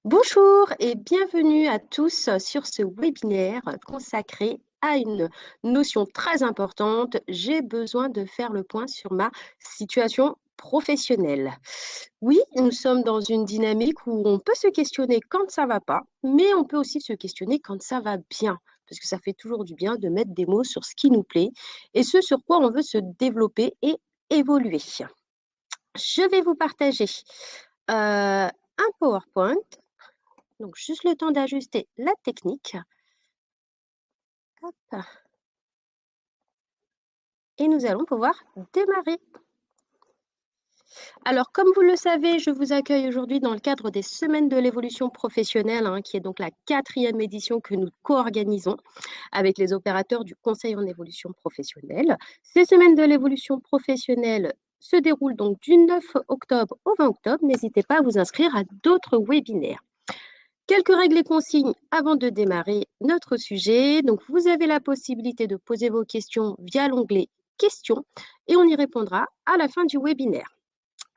Bonjour et bienvenue à tous sur ce webinaire consacré à une notion très importante. J'ai besoin de faire le point sur ma situation professionnelle. Oui, nous sommes dans une dynamique où on peut se questionner quand ça va pas, mais on peut aussi se questionner quand ça va bien, parce que ça fait toujours du bien de mettre des mots sur ce qui nous plaît et ce sur quoi on veut se développer et évoluer. Je vais vous partager un PowerPoint, donc, juste le temps d'ajuster la technique. Hop. Et nous allons pouvoir démarrer. Alors, comme vous le savez, je vous accueille aujourd'hui dans le cadre des Semaines de l'évolution professionnelle, qui est donc la 4e édition que nous co-organisons avec les opérateurs du Conseil en évolution professionnelle. Ces Semaines de l'évolution professionnelle se déroulent donc du 9 octobre au 20 octobre. N'hésitez pas à vous inscrire à d'autres webinaires. Quelques règles et consignes avant de démarrer notre sujet. Donc, vous avez la possibilité de poser vos questions via l'onglet Questions et on y répondra à la fin du webinaire.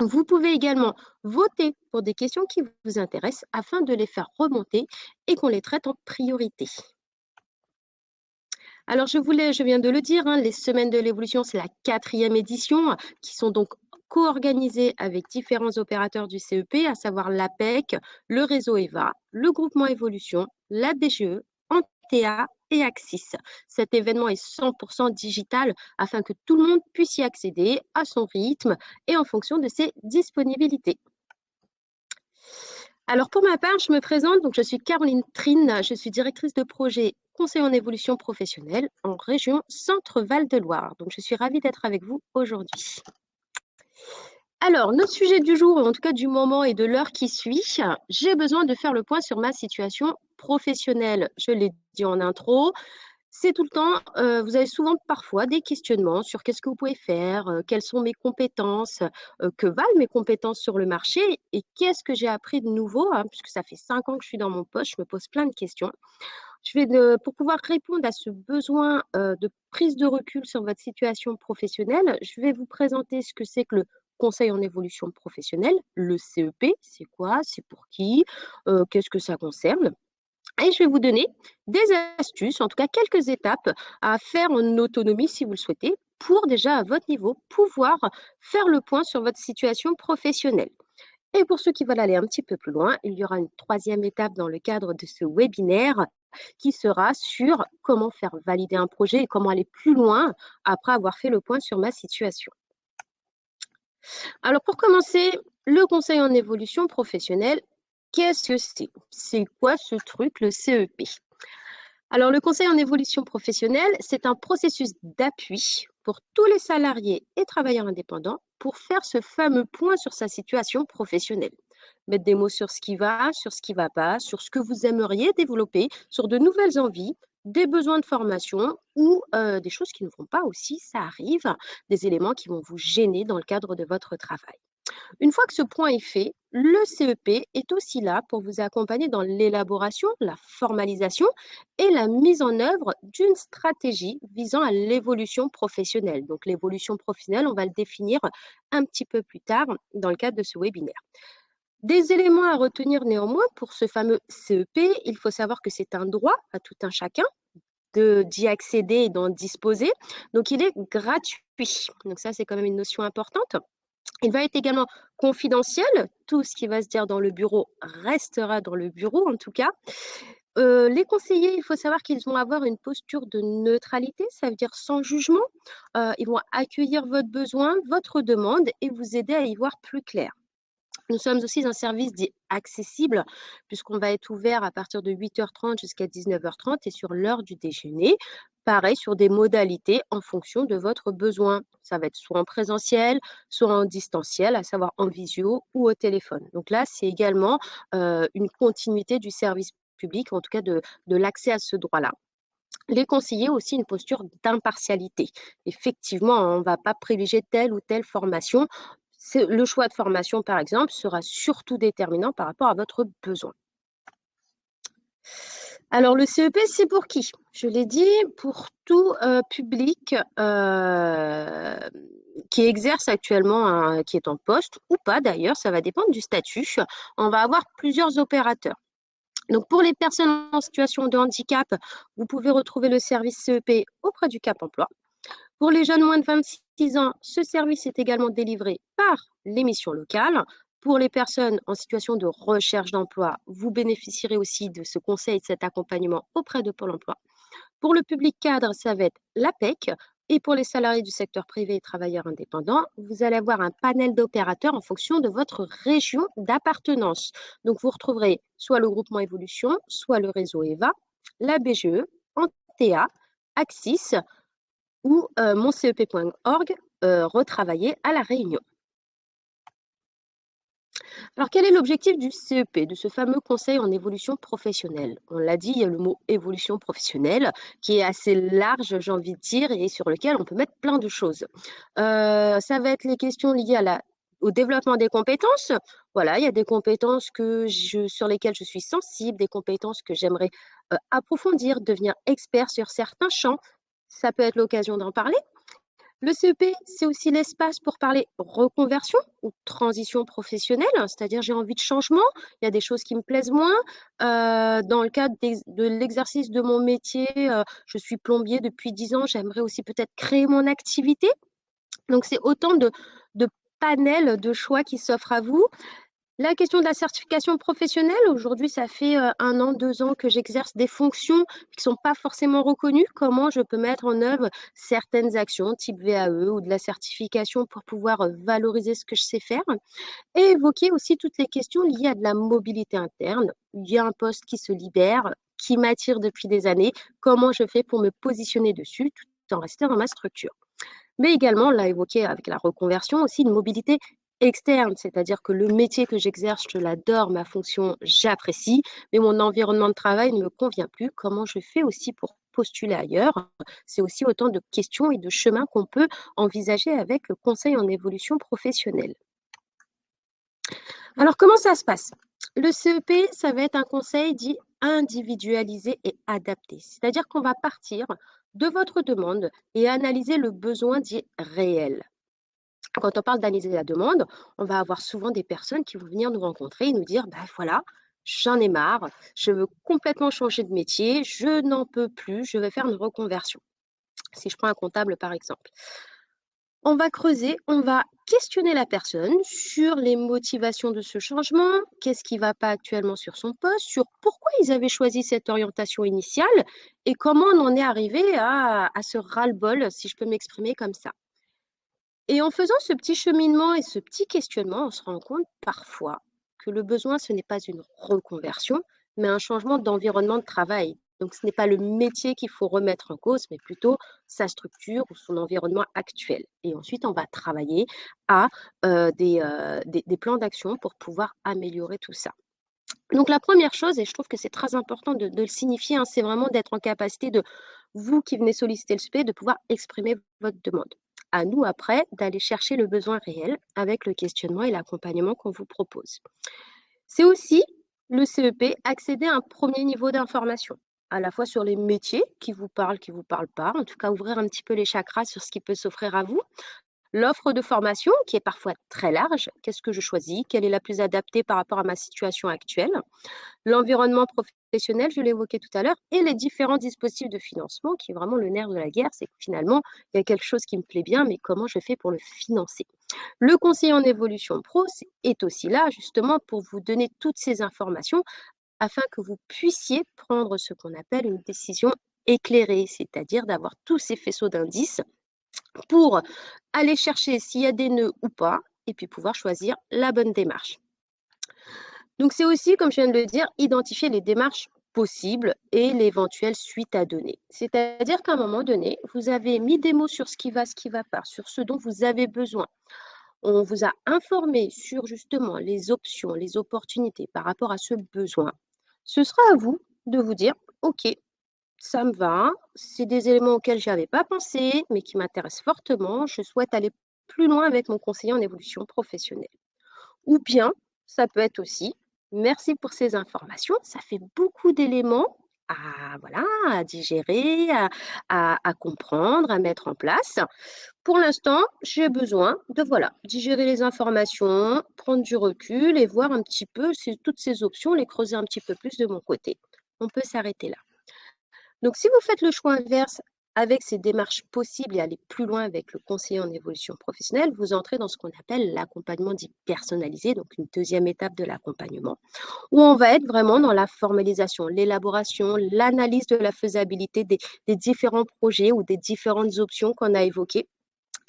Vous pouvez également voter pour des questions qui vous intéressent afin de les faire remonter et qu'on les traite en priorité. Alors, je viens de le dire, les Semaines de l'évolution, c'est la 4e édition, qui sont donc co-organisées avec différents opérateurs du CEP, à savoir l'APEC, le réseau EVA, le groupement Évolution, la BGE, Antea et Axis. Cet événement est 100% digital afin que tout le monde puisse y accéder à son rythme et en fonction de ses disponibilités. Alors pour ma part, je me présente, donc je suis Caroline Trine, je suis directrice de projet conseil en évolution professionnelle en région Centre-Val de Loire. Donc je suis ravie d'être avec vous aujourd'hui. Alors, notre sujet du jour, en tout cas du moment et de l'heure qui suit, j'ai besoin de faire le point sur ma situation professionnelle. Je l'ai dit en intro, c'est tout le temps, vous avez souvent parfois des questionnements sur qu'est-ce que vous pouvez faire, quelles sont mes compétences, que valent mes compétences sur le marché et qu'est-ce que j'ai appris de nouveau, puisque ça fait 5 ans que je suis dans mon poste, je me pose plein de questions. Pour pouvoir répondre à ce besoin de prise de recul sur votre situation professionnelle, je vais vous présenter ce que c'est que le conseil en évolution professionnelle, le CEP, c'est quoi, c'est pour qui, qu'est-ce que ça concerne. Et je vais vous donner des astuces, en tout cas quelques étapes à faire en autonomie si vous le souhaitez, pour déjà à votre niveau pouvoir faire le point sur votre situation professionnelle. Et pour ceux qui veulent aller un petit peu plus loin, il y aura une 3e étape dans le cadre de ce webinaire qui sera sur comment faire valider un projet et comment aller plus loin après avoir fait le point sur ma situation. Alors pour commencer, le conseil en évolution professionnelle, qu'est-ce que c'est? C'est quoi ce truc, le CEP? Alors, le conseil en évolution professionnelle, c'est un processus d'appui pour tous les salariés et travailleurs indépendants pour faire ce fameux point sur sa situation professionnelle. Mettre des mots sur ce qui va, sur ce qui ne va pas, sur ce que vous aimeriez développer, sur de nouvelles envies, des besoins de formation ou des choses qui ne vont pas aussi, ça arrive, des éléments qui vont vous gêner dans le cadre de votre travail. Une fois que ce point est fait, le CEP est aussi là pour vous accompagner dans l'élaboration, la formalisation et la mise en œuvre d'une stratégie visant à l'évolution professionnelle. Donc l'évolution professionnelle, on va le définir un petit peu plus tard dans le cadre de ce webinaire. Des éléments à retenir néanmoins pour ce fameux CEP, il faut savoir que c'est un droit à tout un chacun d'y accéder et d'en disposer. Donc il est gratuit. Donc ça, c'est quand même une notion importante. Il va être également confidentiel. Tout ce qui va se dire dans le bureau restera dans le bureau, en tout cas. Les conseillers, il faut savoir qu'ils vont avoir une posture de neutralité, ça veut dire sans jugement. Ils vont accueillir votre besoin, votre demande et vous aider à y voir plus clair. Nous sommes aussi un service dit accessible, puisqu'on va être ouvert à partir de 8h30 jusqu'à 19h30 et sur l'heure du déjeuner. Pareil, sur des modalités en fonction de votre besoin. Ça va être soit en présentiel, soit en distanciel, à savoir en visio ou au téléphone. Donc là, c'est également une continuité du service public, en tout cas de l'accès à ce droit-là. Les conseillers ont aussi une posture d'impartialité. Effectivement, on ne va pas privilégier telle ou telle formation. Le choix de formation, par exemple, sera surtout déterminant par rapport à votre besoin. Alors, le CEP, c'est pour qui? Je l'ai dit, pour tout public qui exerce actuellement, qui est en poste ou pas d'ailleurs, ça va dépendre du statut. On va avoir plusieurs opérateurs. Donc, pour les personnes en situation de handicap, vous pouvez retrouver le service CEP auprès du Cap Emploi. Pour les jeunes moins de 26 ans, ce service est également délivré par les missions locales. Pour les personnes en situation de recherche d'emploi, vous bénéficierez aussi de ce conseil, de cet accompagnement auprès de Pôle emploi. Pour le public cadre, ça va être l'APEC. Et pour les salariés du secteur privé et travailleurs indépendants, vous allez avoir un panel d'opérateurs en fonction de votre région d'appartenance. Donc, vous retrouverez soit le groupement Évolution, soit le réseau EVA, la BGE, Antea, Axis ou moncep.org, retravaillé à La Réunion. Alors, quel est l'objectif du CEP, de ce fameux conseil en évolution professionnelle? On l'a dit, il y a le mot évolution professionnelle qui est assez large, j'ai envie de dire, et sur lequel on peut mettre plein de choses. Ça va être les questions liées au développement des compétences. Voilà, il y a des compétences sur lesquelles je suis sensible, des compétences que j'aimerais approfondir, devenir expert sur certains champs. Ça peut être l'occasion d'en parler. Le CEP, c'est aussi l'espace pour parler reconversion ou transition professionnelle, c'est-à-dire j'ai envie de changement, il y a des choses qui me plaisent moins. Dans le cadre de l'exercice de mon métier, je suis plombier depuis 10 ans, j'aimerais aussi peut-être créer mon activité. Donc c'est autant de panels de choix qui s'offrent à vous. La question de la certification professionnelle, aujourd'hui, ça fait 1 an, 2 ans que j'exerce des fonctions qui ne sont pas forcément reconnues. Comment je peux mettre en œuvre certaines actions type VAE ou de la certification pour pouvoir valoriser ce que je sais faire? Et évoquer aussi toutes les questions liées à de la mobilité interne. Il y a un poste qui se libère, qui m'attire depuis des années. Comment je fais pour me positionner dessus tout en restant dans ma structure? Mais également, on l'a évoqué avec la reconversion, aussi une mobilité externe, c'est-à-dire que le métier que j'exerce, je l'adore, ma fonction, j'apprécie, mais mon environnement de travail ne me convient plus. Comment je fais aussi pour postuler ailleurs? C'est aussi autant de questions et de chemins qu'on peut envisager avec le conseil en évolution professionnelle. Alors, comment ça se passe? Le CEP, ça va être un conseil dit individualisé et adapté. C'est-à-dire qu'on va partir de votre demande et analyser le besoin dit réel. Quand on parle d'analyser la demande, on va avoir souvent des personnes qui vont venir nous rencontrer et nous dire, bah voilà, j'en ai marre, je veux complètement changer de métier, je n'en peux plus, je vais faire une reconversion. Si je prends un comptable par exemple. On va creuser, on va questionner la personne sur les motivations de ce changement, qu'est-ce qui ne va pas actuellement sur son poste, sur pourquoi ils avaient choisi cette orientation initiale et comment on en est arrivé à ce ras-le-bol, si je peux m'exprimer comme ça. Et en faisant ce petit cheminement et ce petit questionnement, on se rend compte parfois que le besoin, ce n'est pas une reconversion, mais un changement d'environnement de travail. Donc, ce n'est pas le métier qu'il faut remettre en cause, mais plutôt sa structure ou son environnement actuel. Et ensuite, on va travailler à des plans d'action pour pouvoir améliorer tout ça. Donc, la première chose, et je trouve que c'est très important de le signifier, hein, c'est vraiment d'être en capacité de, vous qui venez solliciter le SP, de pouvoir exprimer votre demande. À nous, après, d'aller chercher le besoin réel avec le questionnement et l'accompagnement qu'on vous propose. C'est aussi, le CEP, accéder à un premier niveau d'information, à la fois sur les métiers qui vous parlent pas, en tout cas ouvrir un petit peu les chakras sur ce qui peut s'offrir à vous. L'offre de formation, qui est parfois très large, qu'est-ce que je choisis? Quelle est la plus adaptée par rapport à ma situation actuelle? L'environnement professionnel, je l'évoquais tout à l'heure, et les différents dispositifs de financement, qui est vraiment le nerf de la guerre, c'est que finalement, il y a quelque chose qui me plaît bien, mais comment je fais pour le financer? Le conseiller en évolution pro est aussi là justement pour vous donner toutes ces informations afin que vous puissiez prendre ce qu'on appelle une décision éclairée, c'est-à-dire d'avoir tous ces faisceaux d'indices pour aller chercher s'il y a des nœuds ou pas, et puis pouvoir choisir la bonne démarche. Donc c'est aussi, comme je viens de le dire, identifier les démarches possibles et l'éventuelle suite à donner. C'est-à-dire qu'à un moment donné, vous avez mis des mots sur ce qui va pas, sur ce dont vous avez besoin. On vous a informé sur justement les options, les opportunités par rapport à ce besoin. Ce sera à vous de vous dire, OK, ça me va, c'est des éléments auxquels je n'avais pas pensé, mais qui m'intéressent fortement. Je souhaite aller plus loin avec mon conseiller en évolution professionnelle. Ou bien, ça peut être aussi, merci pour ces informations, ça fait beaucoup d'éléments voilà, à digérer, à comprendre, à mettre en place. Pour l'instant, j'ai besoin de voilà, digérer les informations, prendre du recul et voir un petit peu toutes ces options, les creuser un petit peu plus de mon côté. On peut s'arrêter là. Donc, si vous faites le choix inverse avec ces démarches possibles et aller plus loin avec le conseiller en évolution professionnelle, vous entrez dans ce qu'on appelle l'accompagnement dit personnalisé, donc une deuxième étape de l'accompagnement, où on va être vraiment dans la formalisation, l'élaboration, l'analyse de la faisabilité des différents projets ou des différentes options qu'on a évoquées,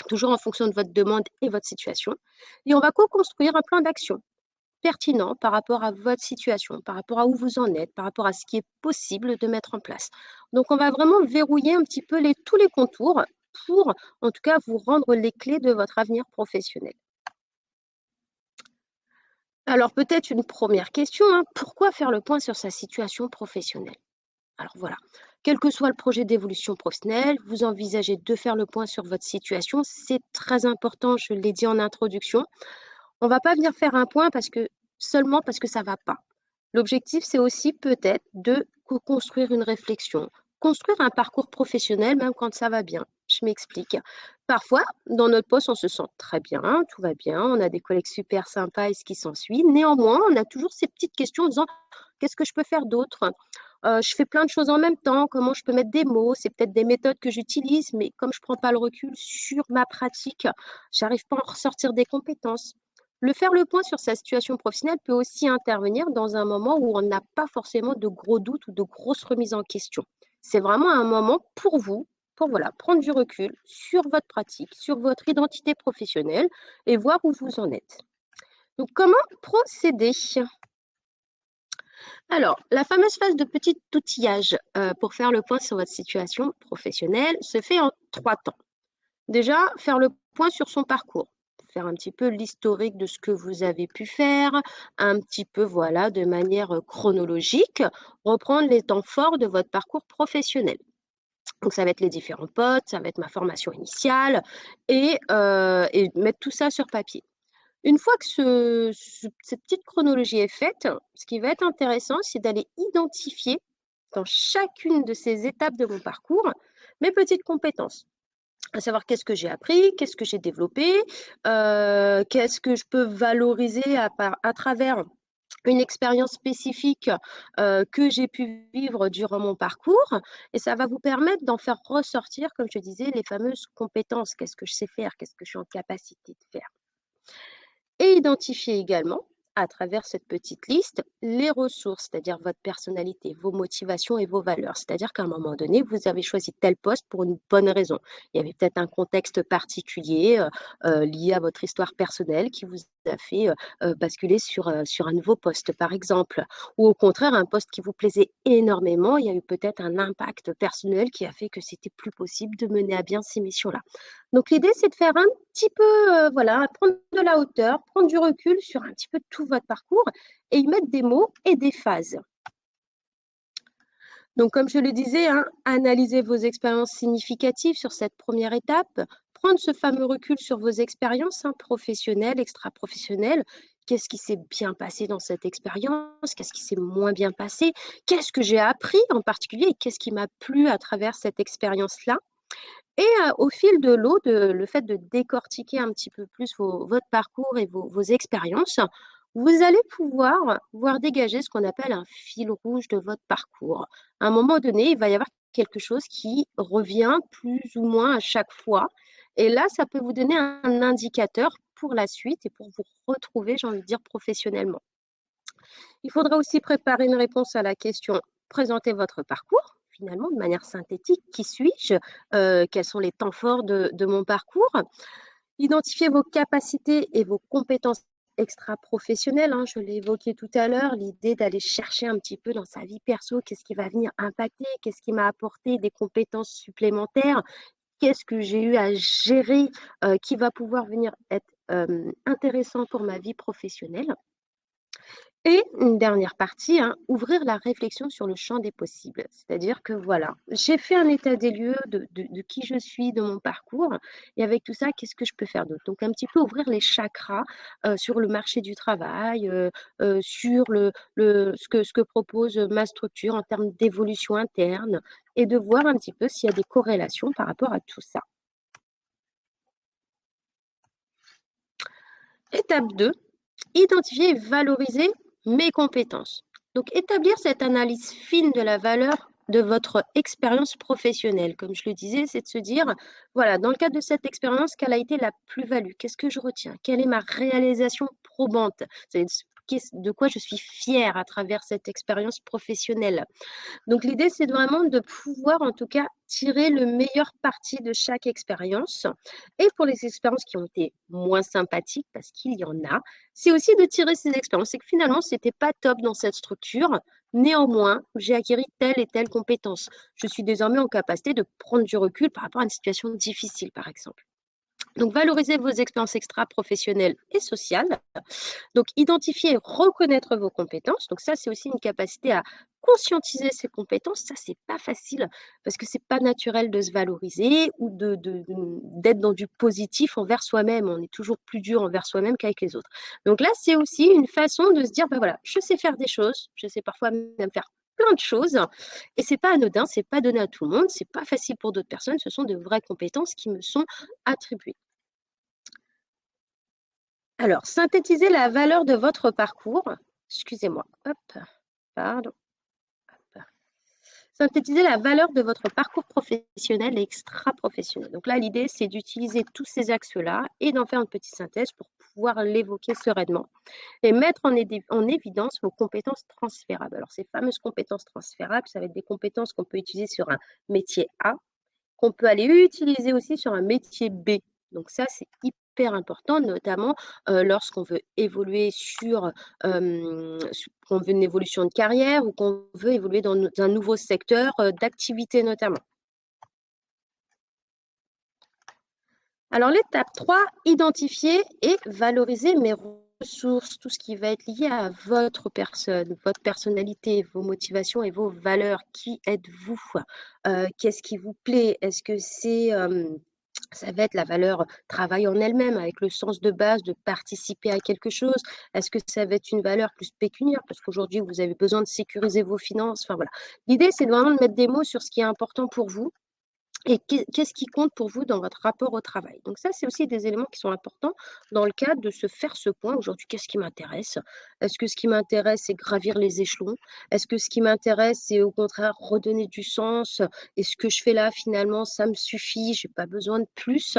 toujours en fonction de votre demande et votre situation. Et on va co-construire un plan d'action pertinent par rapport à votre situation, par rapport à où vous en êtes, par rapport à ce qui est possible de mettre en place. Donc, on va vraiment verrouiller un petit peu tous les contours pour, en tout cas, vous rendre les clés de votre avenir professionnel. Alors, peut-être une première question, hein, pourquoi faire le point sur sa situation professionnelle? Alors voilà, quel que soit le projet d'évolution professionnelle, vous envisagez de faire le point sur votre situation, c'est très important, je l'ai dit en introduction. On va pas venir faire un point seulement parce que ça va pas. L'objectif, c'est aussi peut-être de construire une réflexion, construire un parcours professionnel même quand ça va bien. Je m'explique. Parfois, dans notre poste, on se sent très bien, tout va bien, on a des collègues super sympas et ce qui s'ensuit. Néanmoins, on a toujours ces petites questions en disant qu'est-ce que je peux faire d'autre? Je fais plein de choses en même temps, comment je peux mettre des mots? C'est peut-être des méthodes que j'utilise, mais comme je prends pas le recul sur ma pratique, j'arrive pas à en ressortir des compétences. Faire le point sur sa situation professionnelle peut aussi intervenir dans un moment où on n'a pas forcément de gros doutes ou de grosses remises en question. C'est vraiment un moment pour vous, pour voilà, prendre du recul sur votre pratique, sur votre identité professionnelle et voir où vous en êtes. Donc, comment procéder? Alors, la fameuse phase de petit outillage pour faire le point sur votre situation professionnelle se fait en 3 temps. Déjà, faire le point sur son parcours, faire un petit peu l'historique de ce que vous avez pu faire, un petit peu, voilà, de manière chronologique, reprendre les temps forts de votre parcours professionnel. Donc, ça va être les différents postes, ça va être ma formation initiale et mettre tout ça sur papier. Une fois que cette petite chronologie est faite, ce qui va être intéressant, c'est d'aller identifier dans chacune de ces étapes de mon parcours mes petites compétences. À savoir qu'est-ce que j'ai appris, qu'est-ce que j'ai développé, qu'est-ce que je peux valoriser à travers une expérience spécifique que j'ai pu vivre durant mon parcours. Et ça va vous permettre d'en faire ressortir, comme je disais, les fameuses compétences. Qu'est-ce que je sais faire, qu'est-ce que je suis en capacité de faire. Et identifier également, à travers cette petite liste, les ressources, c'est-à-dire votre personnalité, vos motivations et vos valeurs. C'est-à-dire qu'à un moment donné, vous avez choisi tel poste pour une bonne raison. Il y avait peut-être un contexte particulier lié à votre histoire personnelle qui vous a fait basculer sur un nouveau poste, par exemple. Ou au contraire, un poste qui vous plaisait énormément, il y a eu peut-être un impact personnel qui a fait que c'était plus possible de mener à bien ces missions-là. Donc l'idée, c'est de faire un petit peu, voilà, prendre de la hauteur, prendre du recul sur un petit peu tout votre parcours et y mettre des mots et des phases. Donc comme je le disais, hein, analysez vos expériences significatives sur cette première étape, prendre ce fameux recul sur vos expériences professionnelles, extra-professionnelles. Qu'est-ce qui s'est bien passé dans cette expérience? Qu'est-ce qui s'est moins bien passé? Qu'est-ce que j'ai appris en particulier et qu'est-ce qui m'a plu à travers cette expérience-là? Et au fil de l'eau, le fait de décortiquer un petit peu plus votre parcours et vos expériences, vous allez pouvoir voir dégager ce qu'on appelle un fil rouge de votre parcours. À un moment donné, il va y avoir quelque chose qui revient plus ou moins à chaque fois. Et là, ça peut vous donner un indicateur pour la suite et pour vous retrouver, j'ai envie de dire, professionnellement. Il faudra aussi préparer une réponse à la question, présenter votre parcours, finalement, de manière synthétique. Qui suis-je? Quels sont les temps forts de mon parcours? Identifier vos capacités et vos compétences extra-professionnelles. Je l'ai évoqué tout à l'heure, l'idée d'aller chercher un petit peu dans sa vie perso, qu'est-ce qui va venir impacter, qu'est-ce qui m'a apporté des compétences supplémentaires, qu'est-ce que j'ai eu à gérer qui va pouvoir venir être intéressant pour ma vie professionnelle. Et une dernière partie, hein, ouvrir la réflexion sur le champ des possibles. C'est-à-dire que voilà, j'ai fait un état des lieux de qui je suis, de mon parcours, et avec tout ça, qu'est-ce que je peux faire d'autre? Donc un petit peu ouvrir les chakras sur le marché du travail, sur ce que propose ma structure en termes d'évolution interne, et de voir un petit peu s'il y a des corrélations par rapport à tout ça. Étape 2. Identifier et valoriser mes compétences. Donc, établir cette analyse fine de la valeur de votre expérience professionnelle. Comme je le disais, c'est de se dire, voilà, dans le cadre de cette expérience, quelle a été la plus-value? Qu'est-ce que je retiens? Quelle est ma réalisation probante? C'est de quoi je suis fière à travers cette expérience professionnelle. Donc l'idée, c'est vraiment de pouvoir en tout cas tirer le meilleur parti de chaque expérience. Et pour les expériences qui ont été moins sympathiques, parce qu'il y en a, c'est aussi de tirer ces expériences. C'est que finalement, c'était pas top dans cette structure. Néanmoins, j'ai acquis telle et telle compétence. Je suis désormais en capacité de prendre du recul par rapport à une situation difficile, par exemple. Donc, valoriser vos expériences extra-professionnelles et sociales. Donc, identifier et reconnaître vos compétences. Donc, ça, c'est aussi une capacité à conscientiser ses compétences. Ça, c'est pas facile parce que c'est pas naturel de se valoriser ou d'être dans du positif envers soi-même. On est toujours plus dur envers soi-même qu'avec les autres. Donc là, c'est aussi une façon de se dire, ben voilà, je sais faire des choses, je sais parfois même faire plein de choses et c'est pas anodin, c'est pas donné à tout le monde, c'est pas facile pour d'autres personnes, ce sont de vraies compétences qui me sont attribuées. Alors, synthétiser la valeur de votre parcours. Excusez-moi. Hop, pardon. Hop. Synthétiser la valeur de votre parcours professionnel et extra-professionnel. Donc là, l'idée, c'est d'utiliser tous ces axes-là et d'en faire une petite synthèse pour pouvoir l'évoquer sereinement et mettre en évidence vos compétences transférables. Alors, ces fameuses compétences transférables, ça va être des compétences qu'on peut utiliser sur un métier A, qu'on peut aller utiliser aussi sur un métier B. Donc ça, c'est hyper important, notamment lorsqu'on veut évoluer qu'on veut une évolution de carrière ou qu'on veut évoluer dans un nouveau secteur d'activité notamment. Alors l'étape 3, identifier et valoriser mes ressources, tout ce qui va être lié à votre personne, votre personnalité, vos motivations et vos valeurs. Qui êtes-vous? Qu'est-ce qui vous plaît? Est-ce que ça va être la valeur travail en elle-même, avec le sens de base de participer à quelque chose? Est-ce que ça va être une valeur plus pécuniaire, parce qu'aujourd'hui, vous avez besoin de sécuriser vos finances? Enfin voilà. L'idée, c'est vraiment de mettre des mots sur ce qui est important pour vous et qu'est-ce qui compte pour vous dans votre rapport au travail? Donc ça, c'est aussi des éléments qui sont importants dans le cadre de se faire ce point. Aujourd'hui, qu'est-ce qui m'intéresse? Est-ce que ce qui m'intéresse, c'est gravir les échelons? Est-ce que ce qui m'intéresse, c'est au contraire redonner du sens? Et ce que je fais là, finalement, ça me suffit, j'ai pas besoin de plus?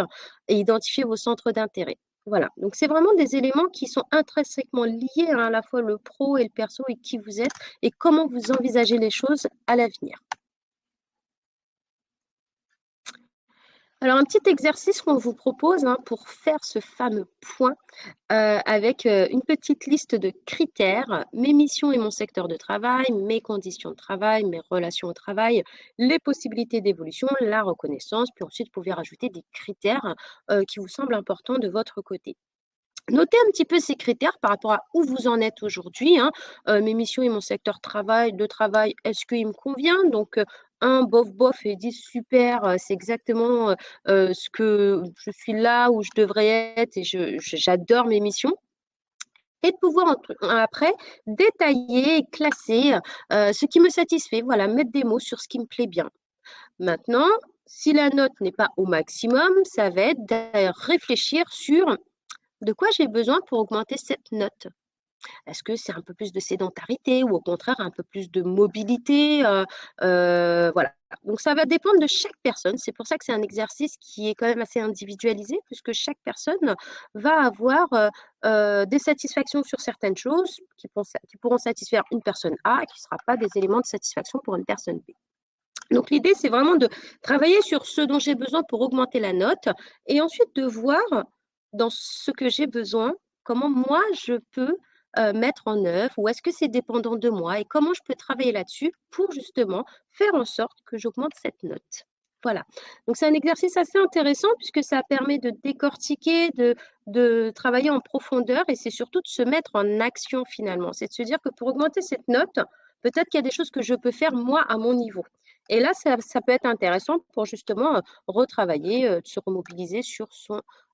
Et identifier vos centres d'intérêt. Voilà. Donc c'est vraiment des éléments qui sont intrinsèquement liés à la fois le pro et le perso et qui vous êtes et comment vous envisagez les choses à l'avenir. Alors, un petit exercice qu'on vous propose pour faire ce fameux point avec une petite liste de critères, mes missions et mon secteur de travail, mes conditions de travail, mes relations au travail, les possibilités d'évolution, la reconnaissance, puis ensuite vous pouvez rajouter des critères qui vous semblent importants de votre côté. Notez un petit peu ces critères par rapport à où vous en êtes aujourd'hui, hein. Mes missions et mon secteur de travail, est-ce qu'il me convient? Donc, 1 bof bof et 10 super, c'est exactement, ce que je suis là où je devrais être et j'adore mes missions et de pouvoir après détailler et classer, ce qui me satisfait. Voilà, mettre des mots sur ce qui me plaît bien. Maintenant, si la note n'est pas au maximum, ça va être de réfléchir sur de quoi j'ai besoin pour augmenter cette note? Est-ce que c'est un peu plus de sédentarité ou au contraire un peu plus de mobilité? Voilà. Donc ça va dépendre de chaque personne. C'est pour ça que c'est un exercice qui est quand même assez individualisé puisque chaque personne va avoir, des satisfactions sur certaines choses qui pourront satisfaire une personne A et qui ne sera pas des éléments de satisfaction pour une personne B. Donc l'idée, c'est vraiment de travailler sur ce dont j'ai besoin pour augmenter la note et ensuite de voir dans ce que j'ai besoin, comment moi je peux mettre en œuvre ou est-ce que c'est dépendant de moi et comment je peux travailler là-dessus pour justement faire en sorte que j'augmente cette note. Voilà. Donc c'est un exercice assez intéressant puisque ça permet de décortiquer, de travailler en profondeur et c'est surtout de se mettre en action finalement. C'est de se dire que pour augmenter cette note, peut-être qu'il y a des choses que je peux faire moi à mon niveau. Et là, ça peut être intéressant pour justement retravailler, se remobiliser sur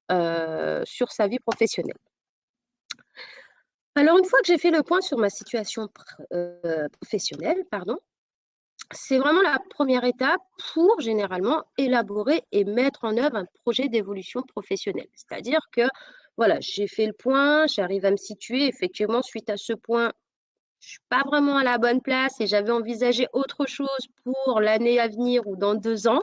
sa vie professionnelle. Alors, une fois que j'ai fait le point sur ma situation professionnelle, pardon, c'est vraiment la première étape pour généralement élaborer et mettre en œuvre un projet d'évolution professionnelle. C'est-à-dire que voilà, j'ai fait le point, j'arrive à me situer. Effectivement, suite à ce point, je ne suis pas vraiment à la bonne place et j'avais envisagé autre chose pour l'année à venir ou dans 2 ans.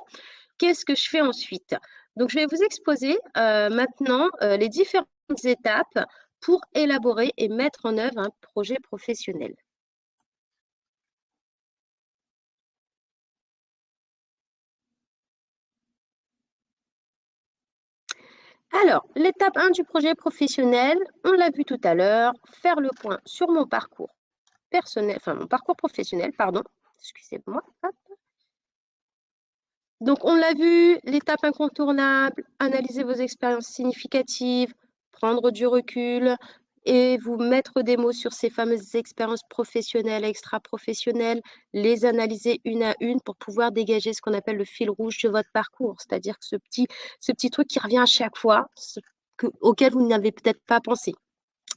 Qu'est-ce que je fais ensuite? Donc, je vais vous exposer maintenant les différentes étapes pour élaborer et mettre en œuvre un projet professionnel. Alors, l'étape 1 du projet professionnel, on l'a vu tout à l'heure, faire le point sur mon parcours personnel, enfin mon parcours professionnel, pardon, excusez-moi. Hop. Donc, on l'a vu, l'étape incontournable, analyser vos expériences significatives, prendre du recul et vous mettre des mots sur ces fameuses expériences professionnelles, extra-professionnelles, les analyser une à une pour pouvoir dégager ce qu'on appelle le fil rouge de votre parcours, c'est-à-dire que ce petit truc qui revient à chaque fois, auquel vous n'avez peut-être pas pensé.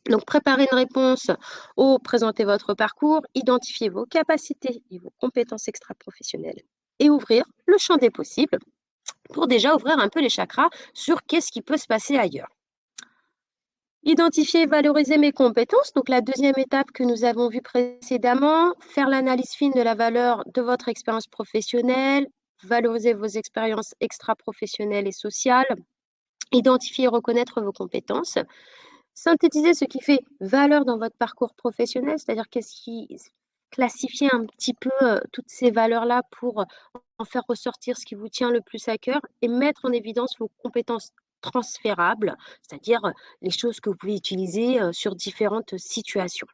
Donc, préparez une réponse ou présentez votre parcours, identifiez vos capacités et vos compétences extra-professionnelles et ouvrir le champ des possibles pour déjà ouvrir un peu les chakras sur qu'est-ce qui peut se passer ailleurs. Identifier et valoriser mes compétences. Donc, la deuxième étape que nous avons vue précédemment, faire l'analyse fine de la valeur de votre expérience professionnelle, valoriser vos expériences extra-professionnelles et sociales, identifier et reconnaître vos compétences. Synthétiser ce qui fait valeur dans votre parcours professionnel, c'est-à-dire qu'est-ce qui classifier un petit peu toutes ces valeurs-là pour en faire ressortir ce qui vous tient le plus à cœur et mettre en évidence vos compétences transférables, c'est-à-dire les choses que vous pouvez utiliser sur différentes situations.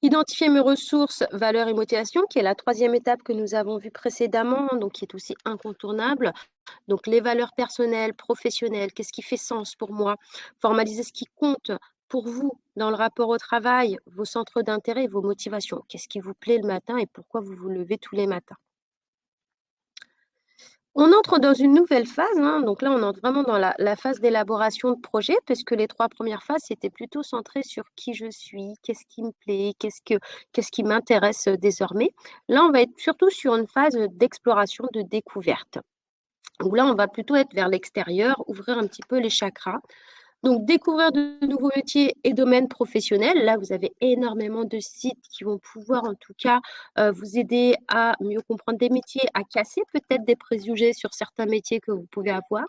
Identifier mes ressources, valeurs et motivations, qui est la troisième étape que nous avons vue précédemment, donc qui est aussi incontournable. Donc, les valeurs personnelles, professionnelles, qu'est-ce qui fait sens pour moi? Formaliser ce qui compte pour vous dans le rapport au travail, vos centres d'intérêt, vos motivations. Qu'est-ce qui vous plaît le matin et pourquoi vous vous levez tous les matins? On entre dans une nouvelle phase, hein. Donc là, on entre vraiment dans la phase d'élaboration de projet, parce que les 3 premières phases, c'était plutôt centré sur qui je suis, qu'est-ce qui me plaît, qu'est-ce qui m'intéresse désormais. Là, on va être surtout sur une phase d'exploration, de découverte. Donc là, on va plutôt être vers l'extérieur, ouvrir un petit peu les chakras. Donc, découvrir de nouveaux métiers et domaines professionnels. Là, vous avez énormément de sites qui vont pouvoir, en tout cas, vous aider à mieux comprendre des métiers, à casser peut-être des préjugés sur certains métiers que vous pouvez avoir.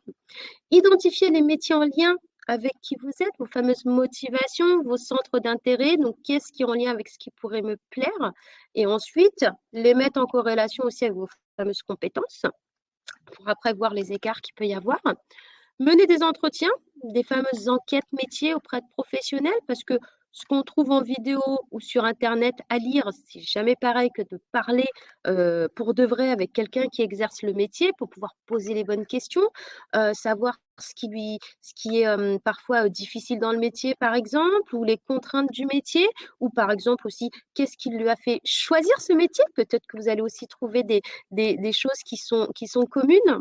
Identifier les métiers en lien avec qui vous êtes, vos fameuses motivations, vos centres d'intérêt. Donc, qu'est-ce qui est en lien avec ce qui pourrait me plaire? Et ensuite, les mettre en corrélation aussi avec vos fameuses compétences pour après voir les écarts qu'il peut y avoir. Mener des entretiens, des fameuses enquêtes métiers auprès de professionnels, parce que ce qu'on trouve en vidéo ou sur Internet à lire, c'est jamais pareil que de parler pour de vrai avec quelqu'un qui exerce le métier pour pouvoir poser les bonnes questions, savoir ce qui est parfois difficile dans le métier, par exemple, ou les contraintes du métier, ou par exemple aussi qu'est-ce qui lui a fait choisir ce métier. Peut-être que vous allez aussi trouver des choses qui sont communes.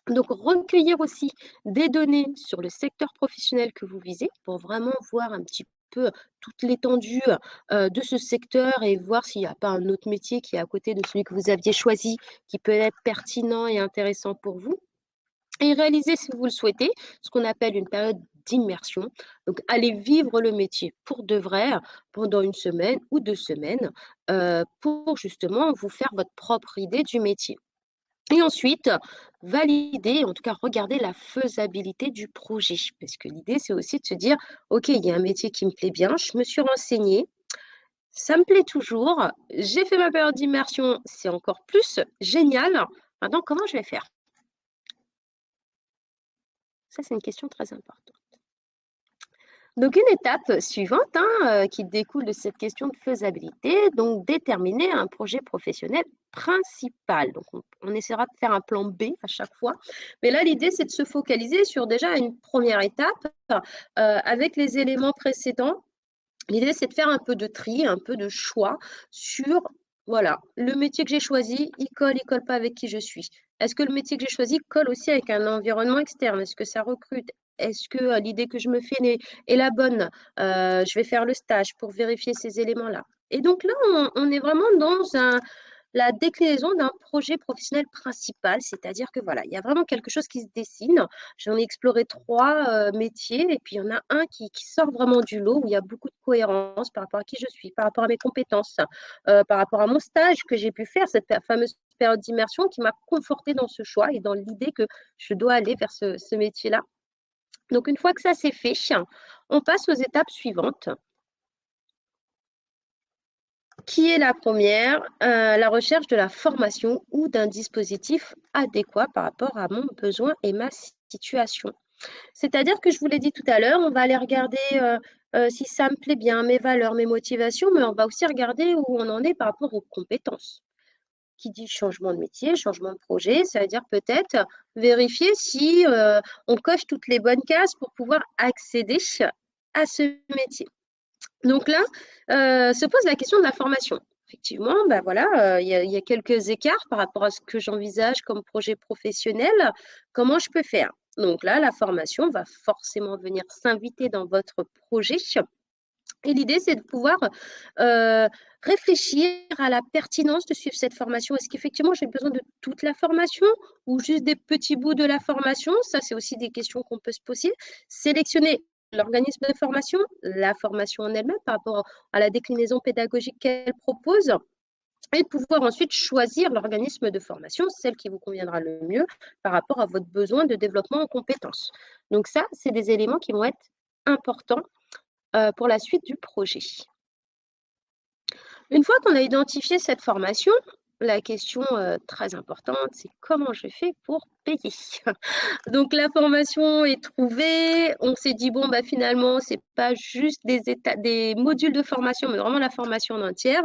Donc, recueillir aussi des données sur le secteur professionnel que vous visez pour vraiment voir un petit peu toute l'étendue de ce secteur et voir s'il n'y a pas un autre métier qui est à côté de celui que vous aviez choisi, qui peut être pertinent et intéressant pour vous. Et réaliser, si vous le souhaitez, ce qu'on appelle une période d'immersion. Donc, allez vivre le métier pour de vrai pendant 1 semaine ou 2 semaines pour justement vous faire votre propre idée du métier. Et ensuite, valider, en tout cas regarder la faisabilité du projet. Parce que l'idée, c'est aussi de se dire, OK, il y a un métier qui me plaît bien, je me suis renseignée, ça me plaît toujours, j'ai fait ma période d'immersion, c'est encore plus génial. Maintenant, comment je vais faire? Ça, c'est une question très importante. Donc, une étape suivante qui découle de cette question de faisabilité, donc déterminer un projet professionnel principal. Donc, on essaiera de faire un plan B à chaque fois. Mais là, l'idée, c'est de se focaliser sur déjà une première étape avec les éléments précédents. L'idée, c'est de faire un peu de tri, un peu de choix sur, voilà, le métier que j'ai choisi, il colle pas avec qui je suis. Est-ce que le métier que j'ai choisi colle aussi avec un environnement externe? Est-ce que ça recrute? Est-ce que l'idée que je me fais est la bonne? Je vais faire le stage pour vérifier ces éléments-là. Et donc là, on est vraiment dans la déclinaison d'un projet professionnel principal, c'est-à-dire que voilà, il y a vraiment quelque chose qui se dessine. J'en ai exploré 3 métiers et puis il y en a un qui sort vraiment du lot, où il y a beaucoup de cohérence par rapport à qui je suis, par rapport à mes compétences, par rapport à mon stage que j'ai pu faire, cette fameuse période d'immersion qui m'a confortée dans ce choix et dans l'idée que je dois aller vers ce métier-là. Donc une fois que ça c'est fait, on passe aux étapes suivantes. Qui est la première? La recherche de la formation ou d'un dispositif adéquat par rapport à mon besoin et ma situation. C'est-à-dire que je vous l'ai dit tout à l'heure, on va aller regarder si ça me plaît bien, mes valeurs, mes motivations, mais on va aussi regarder où on en est par rapport aux compétences. Qui dit changement de métier, changement de projet, ça veut dire peut-être vérifier si on coche toutes les bonnes cases pour pouvoir accéder à ce métier. Donc là, se pose la question de la formation. Effectivement, bah voilà, il y a quelques écarts par rapport à ce que j'envisage comme projet professionnel. Comment je peux faire? Donc là, la formation va forcément venir s'inviter dans votre projet. Et l'idée, c'est de pouvoir réfléchir à la pertinence de suivre cette formation. Est-ce qu'effectivement, j'ai besoin de toute la formation ou juste des petits bouts de la formation? Ça, c'est aussi des questions qu'on peut se poser. Sélectionner l'organisme de formation, la formation en elle-même par rapport à la déclinaison pédagogique qu'elle propose et de pouvoir ensuite choisir l'organisme de formation, celle qui vous conviendra le mieux par rapport à votre besoin de développement en compétences. Donc ça, c'est des éléments qui vont être importants pour la suite du projet. Une fois qu'on a identifié cette formation, la question très importante, c'est comment je fais pour payer? Donc la formation est trouvée, on s'est dit bon bah finalement c'est pas juste des modules de formation, mais vraiment la formation en entière.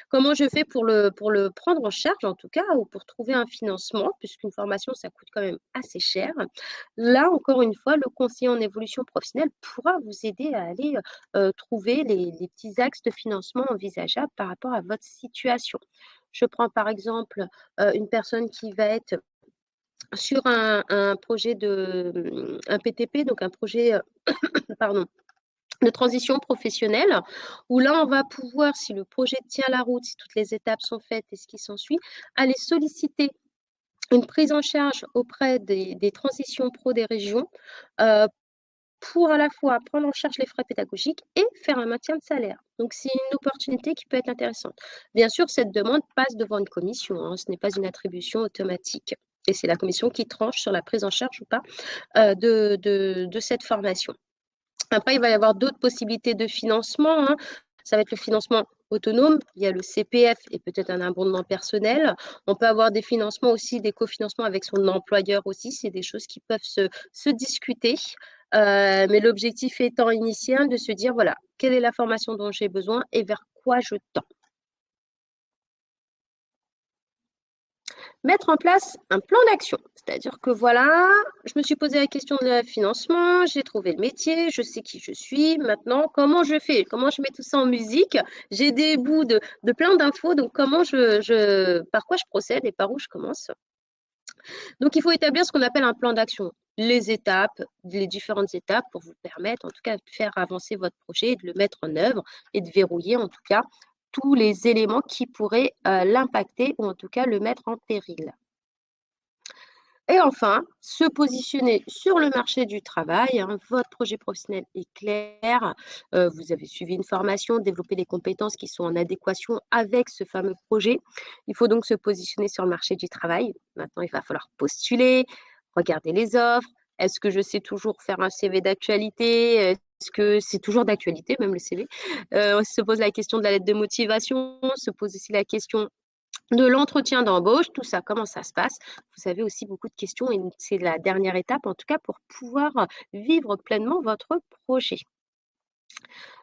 Comment je fais pour le prendre en charge en tout cas ou pour trouver un financement puisqu'une formation ça coûte quand même assez cher. Là encore une fois, le conseiller en évolution professionnelle pourra vous aider à aller trouver les petits axes de financement envisageables par rapport à votre situation. Je prends par exemple une personne qui va être sur un projet un PTP, donc un projet pardon, de transition professionnelle, où là, on va pouvoir, si le projet tient la route, si toutes les étapes sont faites et ce qui s'ensuit, aller solliciter une prise en charge auprès des transitions pro des régions pour à la fois prendre en charge les frais pédagogiques et faire un maintien de salaire. Donc, c'est une opportunité qui peut être intéressante. Bien sûr, cette demande passe devant une commission, hein, ce n'est pas une attribution automatique. Et c'est la commission qui tranche sur la prise en charge ou pas de cette formation. Après, il va y avoir d'autres possibilités de financement, hein. Ça va être le financement autonome, il y a le CPF et peut-être un abondement personnel. On peut avoir des financements aussi, des cofinancements avec son employeur aussi, c'est des choses qui peuvent se discuter. Mais l'objectif étant initial de se dire, voilà, quelle est la formation dont j'ai besoin et vers quoi je tends. Mettre en place un plan d'action. C'est-à-dire que voilà, je me suis posé la question de financement, j'ai trouvé le métier, je sais qui je suis. Maintenant, comment je fais? Comment je mets tout ça en musique? J'ai des bouts de plein d'infos, donc comment par quoi je procède et par où je commence? Donc, il faut établir ce qu'on appelle un plan d'action. Les étapes, les différentes étapes pour vous permettre, en tout cas, de faire avancer votre projet, de le mettre en œuvre et de verrouiller, en tout cas, tous les éléments qui pourraient l'impacter ou en tout cas le mettre en péril. Et enfin, se positionner sur le marché du travail, hein. Votre projet professionnel est clair, vous avez suivi une formation, développé des compétences qui sont en adéquation avec ce fameux projet. Il faut donc se positionner sur le marché du travail. Maintenant, il va falloir postuler, regarder les offres. Est-ce que je sais toujours faire un CV d'actualité? Est-ce que c'est toujours d'actualité, même le CV? On se pose la question de la lettre de motivation, on se pose aussi la question de l'entretien d'embauche, tout ça, comment ça se passe? Vous avez aussi beaucoup de questions et c'est la dernière étape, en tout cas, pour pouvoir vivre pleinement votre projet.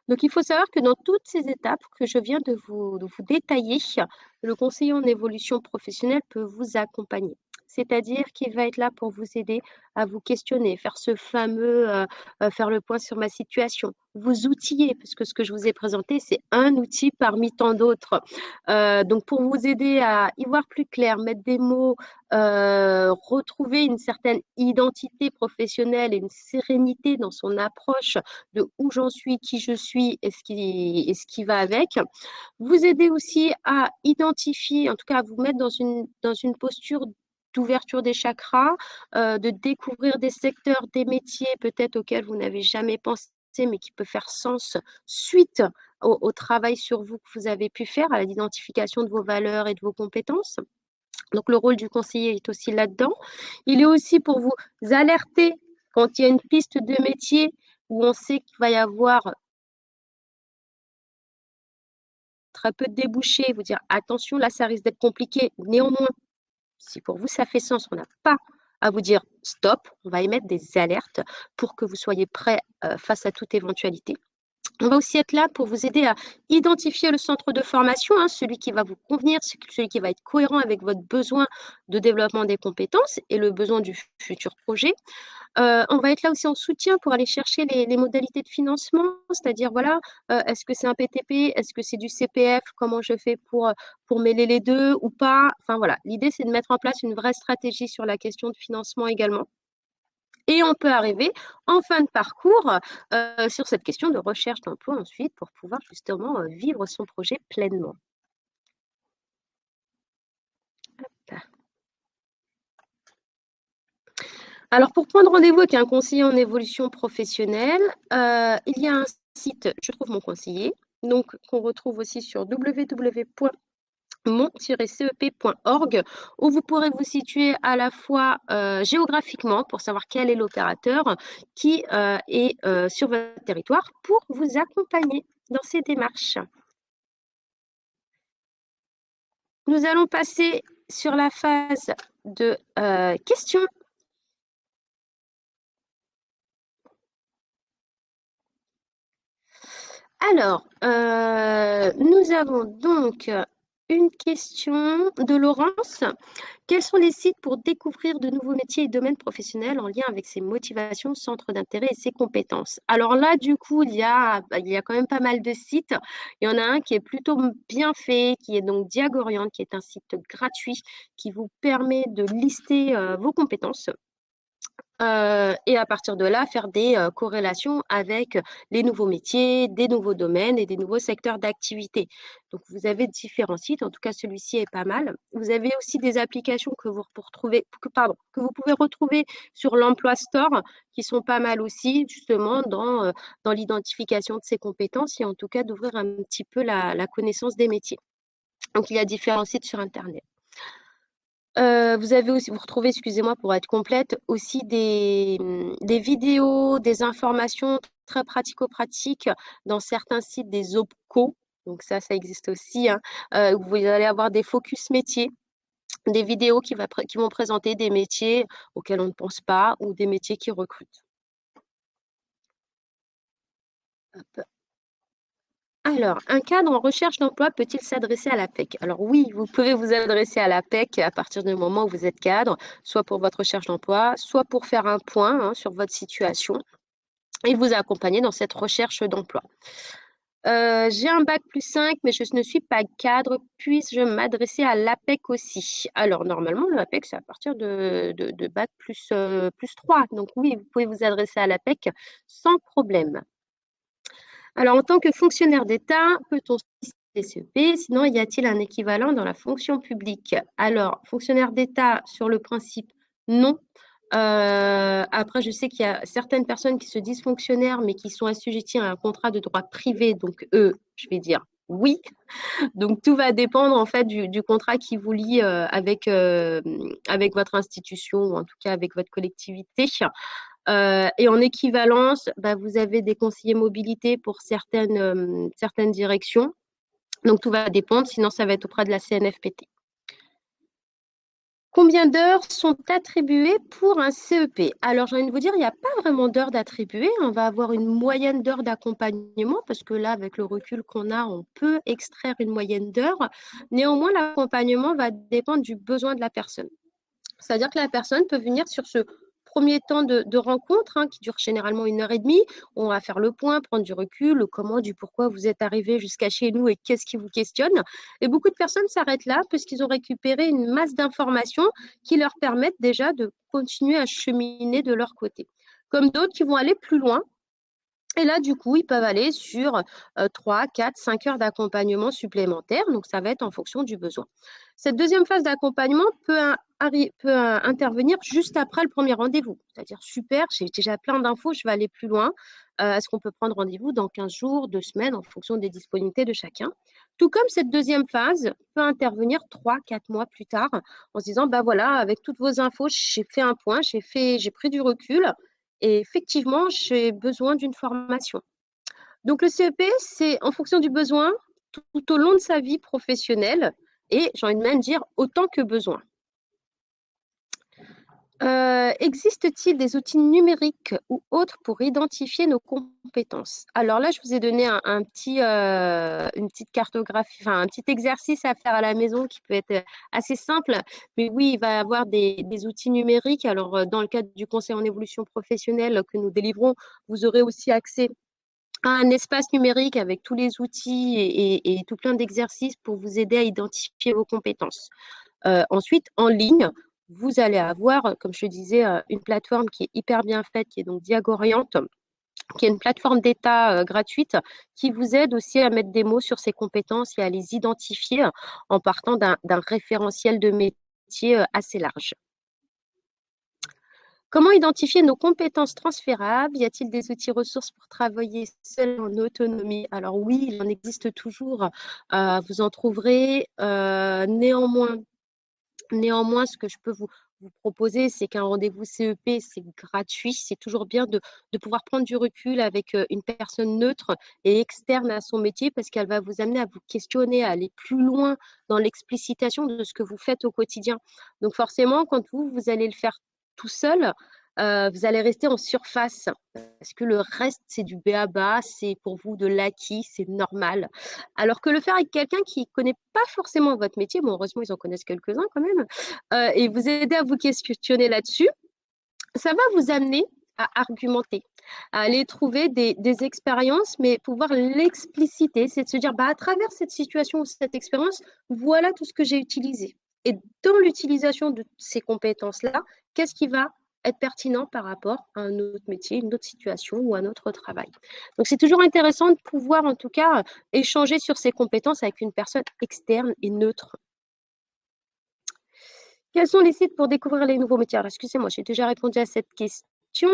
Donc, il faut savoir que dans toutes ces étapes que je viens de vous détailler, le conseiller en évolution professionnelle peut vous accompagner. C'est-à-dire qu'il va être là pour vous aider à vous questionner, faire ce fameux faire le point sur ma situation, vous outiller, parce que ce que je vous ai présenté, c'est un outil parmi tant d'autres. Donc, pour vous aider à y voir plus clair, mettre des mots, retrouver une certaine identité professionnelle et une sérénité dans son approche de où j'en suis, qui je suis et ce qui va avec. Vous aider aussi à identifier, en tout cas à vous mettre dans une posture d'ouverture des chakras, de découvrir des secteurs, des métiers peut-être auxquels vous n'avez jamais pensé, mais qui peut faire sens suite au travail sur vous que vous avez pu faire, à l'identification de vos valeurs et de vos compétences. Donc le rôle du conseiller est aussi là-dedans. Il est aussi pour vous alerter quand il y a une piste de métier où on sait qu'il va y avoir très peu de débouchés, vous dire attention, là, ça risque d'être compliqué. Néanmoins, si pour vous ça fait sens, on n'a pas à vous dire stop, on va émettre des alertes pour que vous soyez prêt face à toute éventualité. On va aussi être là pour vous aider à identifier le centre de formation, hein, celui qui va vous convenir, celui qui va être cohérent avec votre besoin de développement des compétences et le besoin du futur projet. On va être là aussi en soutien pour aller chercher les modalités de financement, c'est-à-dire, voilà, est-ce que c'est un PTP? Est-ce que c'est du CPF? Comment je fais pour mêler les 2 ou pas? Enfin, voilà, l'idée, c'est de mettre en place une vraie stratégie sur la question de financement également et on peut arriver en fin de parcours, sur cette question de recherche d'emploi ensuite pour pouvoir justement, vivre son projet pleinement. Alors, pour prendre rendez-vous avec un conseiller en évolution professionnelle, il y a un site «Je trouve mon conseiller», donc qu'on retrouve aussi sur www.mon-cep.org, où vous pourrez vous situer à la fois géographiquement pour savoir quel est l'opérateur qui est sur votre territoire pour vous accompagner dans ces démarches. Nous allons passer sur la phase de questions. Alors, nous avons donc une question de Laurence. Quels sont les sites pour découvrir de nouveaux métiers et domaines professionnels en lien avec ses motivations, centres d'intérêt et ses compétences? Alors là, du coup, il y a quand même pas mal de sites. Il y en a un qui est plutôt bien fait, qui est donc Diagoriante, qui est un site gratuit qui vous permet de lister vos compétences. Et à partir de là, faire des corrélations avec les nouveaux métiers, des nouveaux domaines et des nouveaux secteurs d'activité. Donc, vous avez différents sites. En tout cas, celui-ci est pas mal. Vous avez aussi des applications que vous retrouvez, que vous pouvez retrouver sur l'Emploi Store, qui sont pas mal aussi, justement, dans l'identification de ces compétences et en tout cas d'ouvrir un petit peu la connaissance des métiers. Donc, il y a différents sites sur Internet. Vous retrouvez, excusez-moi pour être complète, aussi des vidéos, des informations très pratico-pratiques dans certains sites des OPCO. Donc ça existe aussi, hein, où vous allez avoir des focus métiers, des vidéos qui vont présenter des métiers auxquels on ne pense pas ou des métiers qui recrutent. Hop. Alors, un cadre en recherche d'emploi peut-il s'adresser à la PEC? Alors oui, vous pouvez vous adresser à la PEC à partir du moment où vous êtes cadre, soit pour votre recherche d'emploi, soit pour faire un point hein, sur votre situation et vous accompagner dans cette recherche d'emploi. J'ai un bac plus 5, mais je ne suis pas cadre. Puis-je m'adresser à l'APEC aussi? Alors, normalement, l'APEC, c'est à partir de bac plus 3. Donc oui, vous pouvez vous adresser à l'APEC sans problème. Alors, en tant que fonctionnaire d'État, peut-on solliciter des CEP? Sinon, y a-t-il un équivalent dans la fonction publique? Alors, fonctionnaire d'État, sur le principe, non. Après, je sais qu'il y a certaines personnes qui se disent fonctionnaires, mais qui sont assujetties à un contrat de droit privé. Donc, eux, je vais dire oui. Donc, tout va dépendre en fait du contrat qui vous lie avec votre institution ou en tout cas avec votre collectivité. Et en équivalence, bah, vous avez des conseillers mobilité pour certaines directions. Donc, tout va dépendre, sinon ça va être auprès de la CNFPT. Combien d'heures sont attribuées pour un CEP? Alors, j'ai envie de vous dire, il n'y a pas vraiment d'heures d'attribuer. On va avoir une moyenne d'heures d'accompagnement parce que là, avec le recul qu'on a, on peut extraire une moyenne d'heures. Néanmoins, l'accompagnement va dépendre du besoin de la personne. C'est-à-dire que la personne peut venir sur ce premier temps de rencontre, qui dure généralement 1 heure et demie. On va faire le point, prendre du recul, le comment, du pourquoi vous êtes arrivé jusqu'à chez nous et qu'est-ce qui vous questionne. Et beaucoup de personnes s'arrêtent là puisqu'ils ont récupéré une masse d'informations qui leur permettent déjà de continuer à cheminer de leur côté. Comme d'autres qui vont aller plus loin. Et là, du coup, ils peuvent aller sur 3, 4, 5 heures d'accompagnement supplémentaires. Donc, ça va être en fonction du besoin. Cette deuxième phase d'accompagnement peut intervenir juste après le premier rendez-vous. C'est-à-dire, super, j'ai déjà plein d'infos, je vais aller plus loin. Est-ce qu'on peut prendre rendez-vous dans 15 jours, 2 semaines, en fonction des disponibilités de chacun? Tout comme cette deuxième phase peut intervenir 3, 4 mois plus tard en se disant, bah voilà, avec toutes vos infos, j'ai fait un point, j'ai pris du recul. Et effectivement, j'ai besoin d'une formation. Donc, le CEP, c'est en fonction du besoin tout au long de sa vie professionnelle et j'ai envie de même dire autant que besoin. Existe-t-il des outils numériques ou autres pour identifier nos compétences? Alors là, je vous ai donné une petite cartographie, enfin un petit exercice à faire à la maison qui peut être assez simple, mais oui, il va y avoir des outils numériques. Alors, dans le cadre du conseil en évolution professionnelle que nous délivrons, vous aurez aussi accès à un espace numérique avec tous les outils et tout plein d'exercices pour vous aider à identifier vos compétences. Ensuite, en ligne, vous allez avoir, comme je disais, une plateforme qui est hyper bien faite, qui est donc Diagoriante, qui est une plateforme d'état gratuite qui vous aide aussi à mettre des mots sur ces compétences et à les identifier en partant d'un référentiel de métier assez large. Comment identifier nos compétences transférables? Y a-t-il des outils ressources pour travailler seul en autonomie? Alors oui, il en existe toujours. Vous en trouverez. Néanmoins, ce que je peux vous proposer, c'est qu'un rendez-vous CEP, c'est gratuit. C'est toujours bien de pouvoir prendre du recul avec une personne neutre et externe à son métier parce qu'elle va vous amener à vous questionner, à aller plus loin dans l'explicitation de ce que vous faites au quotidien. Donc forcément, quand vous allez le faire tout seul, vous allez rester en surface parce que le reste, c'est du b.a.-ba, c'est pour vous de l'acquis, c'est normal. Alors que le faire avec quelqu'un qui ne connaît pas forcément votre métier, bon, heureusement, ils en connaissent quelques-uns quand même, et vous aider à vous questionner là-dessus, ça va vous amener à argumenter, à aller trouver des expériences, mais pouvoir l'expliciter, c'est de se dire, bah, à travers cette situation ou cette expérience, voilà tout ce que j'ai utilisé. Et dans l'utilisation de ces compétences-là, qu'est-ce qui va être pertinent par rapport à un autre métier, une autre situation ou un autre travail. Donc, c'est toujours intéressant de pouvoir, en tout cas, échanger sur ces compétences avec une personne externe et neutre. Quels sont les sites pour découvrir les nouveaux métiers? Alors, excusez-moi, j'ai déjà répondu à cette question.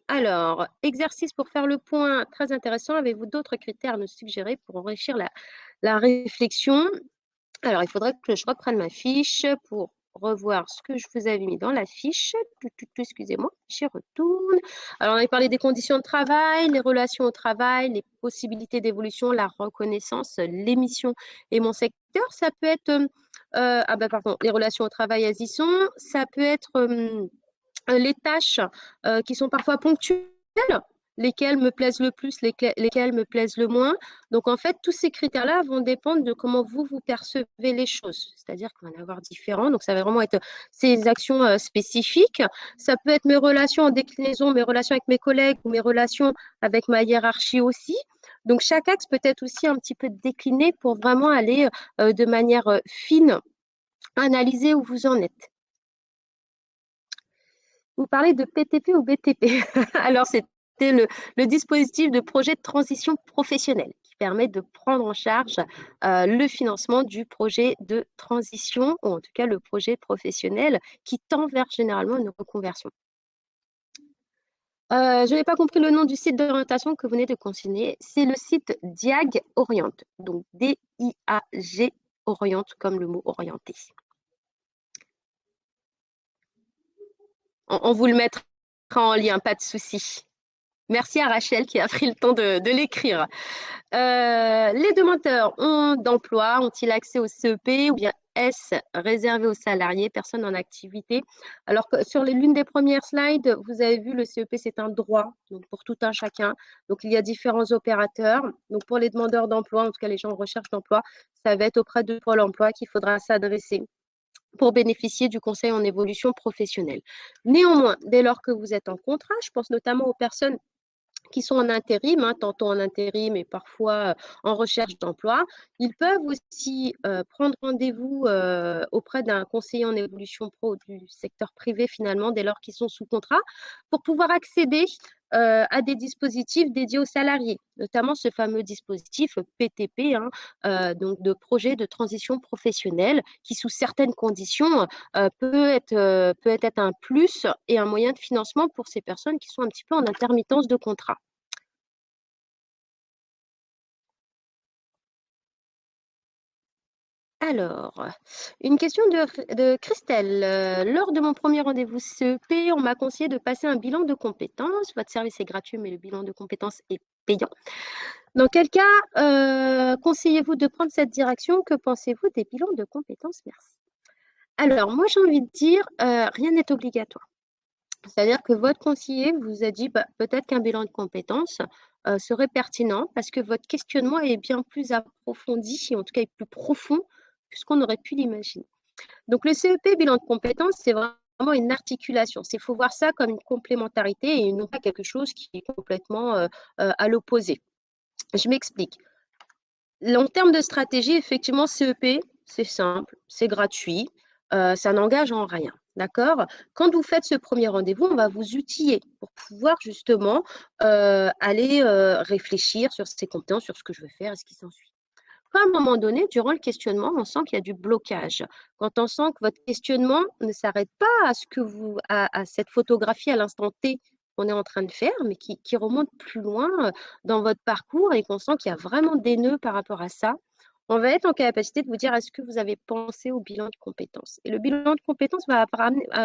Alors, exercice pour faire le point, très intéressant. Avez-vous d'autres critères à nous suggérer pour enrichir la réflexion? Alors, il faudrait que je reprenne ma fiche pour revoir ce que je vous avais mis dans la fiche. Excusez-moi, j'y retourne. Alors, on avait parlé des conditions de travail, les relations au travail, les possibilités d'évolution, la reconnaissance, l'émission et mon secteur. Ça peut être, les relations au travail, elles y sont. Ça peut être les tâches qui sont parfois ponctuelles, lesquelles me plaisent le plus, lesquelles me plaisent le moins. Donc, en fait, tous ces critères-là vont dépendre de comment vous percevez les choses. C'est-à-dire qu'il va y en avoir différents. Donc, ça va vraiment être ces actions spécifiques. Ça peut être mes relations en déclinaison, mes relations avec mes collègues ou mes relations avec ma hiérarchie aussi. Donc, chaque axe peut être aussi un petit peu décliné pour vraiment aller de manière fine, analyser où vous en êtes. Vous parlez de PTP ou BTP. Alors, c'était le dispositif de projet de transition professionnelle qui permet de prendre en charge le financement du projet de transition, ou en tout cas le projet professionnel qui tend vers généralement une reconversion. Je n'ai pas compris le nom du site d'orientation que vous venez de consigner. C'est le site Diag Oriente, donc D-I-A-G Oriente comme le mot orienté. On vous le mettra en lien, pas de souci. Merci à Rachel qui a pris le temps de l'écrire. Les demandeurs d'emploi ont-ils accès au CEP ou bien S réservé aux salariés, personnes en activité. Alors que sur l'une des premières slides, vous avez vu le CEP, c'est un droit, donc pour tout un chacun. Donc il y a différents opérateurs. Donc pour les demandeurs d'emploi, en tout cas les gens en recherche d'emploi, ça va être auprès de Pôle emploi qu'il faudra s'adresser pour bénéficier du conseil en évolution professionnelle. Néanmoins, dès lors que vous êtes en contrat, je pense notamment aux personnes qui sont en intérim, tantôt en intérim et parfois en recherche d'emploi, ils peuvent aussi prendre rendez-vous auprès d'un conseiller en évolution pro du secteur privé finalement, dès lors qu'ils sont sous contrat, pour pouvoir accéder à des dispositifs dédiés aux salariés, notamment ce fameux dispositif PTP, donc de projet de transition professionnelle, qui sous certaines conditions peut être un plus et un moyen de financement pour ces personnes qui sont un petit peu en intermittence de contrat. Alors, une question de Christelle. Lors de mon premier rendez-vous CEP, on m'a conseillé de passer un bilan de compétences. Votre service est gratuit, mais le bilan de compétences est payant. Dans quel cas conseillez-vous de prendre cette direction? Que pensez-vous des bilans de compétences? Merci. Alors, moi, j'ai envie de dire, rien n'est obligatoire. C'est-à-dire que votre conseiller vous a dit, bah, peut-être qu'un bilan de compétences serait pertinent parce que votre questionnement est bien plus approfondi, et en tout cas est plus profond que ce qu'on aurait pu l'imaginer. Donc le CEP, bilan de compétences, c'est vraiment une articulation. Il faut voir ça comme une complémentarité et non pas quelque chose qui est complètement à l'opposé. Je m'explique. En termes de stratégie, effectivement, CEP, c'est simple, c'est gratuit, ça n'engage en rien. D'accord? Quand vous faites ce premier rendez-vous, on va vous outiller pour pouvoir justement aller réfléchir sur ces compétences, sur ce que je veux faire et ce qui s'ensuit. Quand à un moment donné, durant le questionnement, on sent qu'il y a du blocage. Quand on sent que votre questionnement ne s'arrête pas à cette photographie à l'instant T qu'on est en train de faire, mais qui remonte plus loin dans votre parcours et qu'on sent qu'il y a vraiment des nœuds par rapport à ça, on va être en capacité de vous dire est-ce que vous avez pensé au bilan de compétences. Et le bilan de compétences va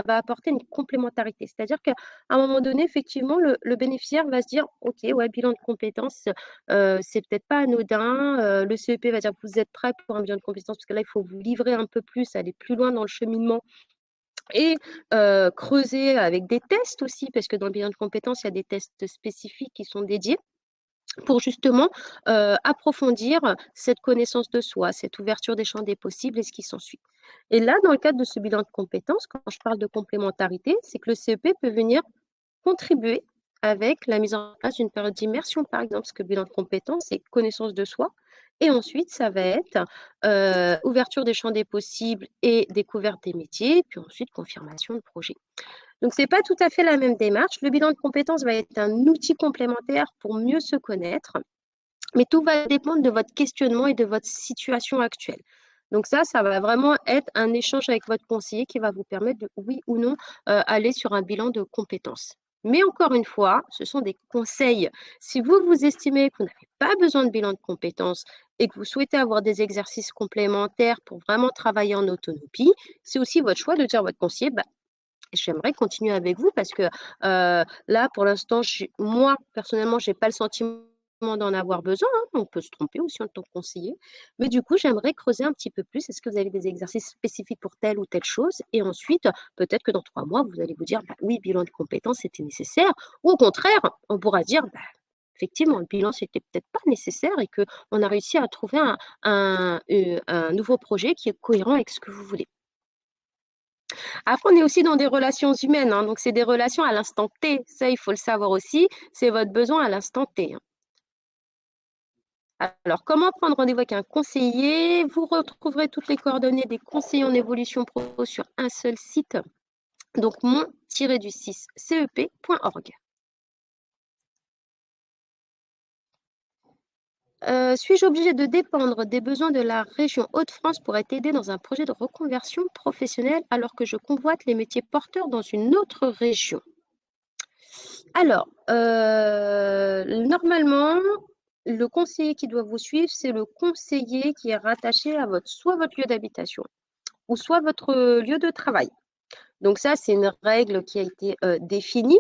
apporter une complémentarité. C'est-à-dire qu'à un moment donné, effectivement, le bénéficiaire va se dire ok, ouais, bilan de compétences, c'est peut-être pas anodin. Le CEP va dire que vous êtes prêt pour un bilan de compétences parce que là, il faut vous livrer un peu plus, aller plus loin dans le cheminement et creuser avec des tests aussi, parce que dans le bilan de compétences, il y a des tests spécifiques qui sont dédiés pour justement approfondir cette connaissance de soi, cette ouverture des champs des possibles et ce qui s'ensuit. Et là, dans le cadre de ce bilan de compétences, quand je parle de complémentarité, c'est que le CEP peut venir contribuer avec la mise en place d'une période d'immersion, par exemple, parce que bilan de compétences, c'est connaissance de soi. Et ensuite, ça va être ouverture des champs des possibles et découverte des métiers, puis ensuite confirmation de projet. Donc, ce n'est pas tout à fait la même démarche. Le bilan de compétences va être un outil complémentaire pour mieux se connaître, mais tout va dépendre de votre questionnement et de votre situation actuelle. Donc ça va vraiment être un échange avec votre conseiller qui va vous permettre de, oui ou non, aller sur un bilan de compétences. Mais encore une fois, ce sont des conseils. Si vous, vous estimez que vous n'avez pas besoin de bilan de compétences et que vous souhaitez avoir des exercices complémentaires pour vraiment travailler en autonomie, c'est aussi votre choix de dire à votre conseiller, bah, j'aimerais continuer avec vous parce que là, pour l'instant, moi, personnellement, je n'ai pas le sentiment d'en avoir besoin. On peut se tromper aussi en tant que conseiller. Mais du coup, j'aimerais creuser un petit peu plus. Est-ce que vous avez des exercices spécifiques pour telle ou telle chose? Et ensuite, peut-être que dans 3 mois, vous allez vous dire, bah, oui, bilan de compétences, c'était nécessaire. Ou au contraire, on pourra dire, bah, effectivement, le bilan, c'était peut-être pas nécessaire et qu'on a réussi à trouver un nouveau projet qui est cohérent avec ce que vous voulez. Après, on est aussi dans des relations humaines, donc c'est des relations à l'instant T. Ça, il faut le savoir aussi, c'est votre besoin à l'instant T. Alors, comment prendre rendez-vous avec un conseiller? Vous retrouverez toutes les coordonnées des conseillers en évolution pro sur un seul site, donc mon-du6cep.org. Suis-je obligée de dépendre des besoins de la région Hauts-de-France pour être aidée dans un projet de reconversion professionnelle alors que je convoite les métiers porteurs dans une autre région? Alors, normalement, le conseiller qui doit vous suivre, c'est le conseiller qui est rattaché à soit votre lieu d'habitation ou soit votre lieu de travail. Donc ça, c'est une règle qui a été définie.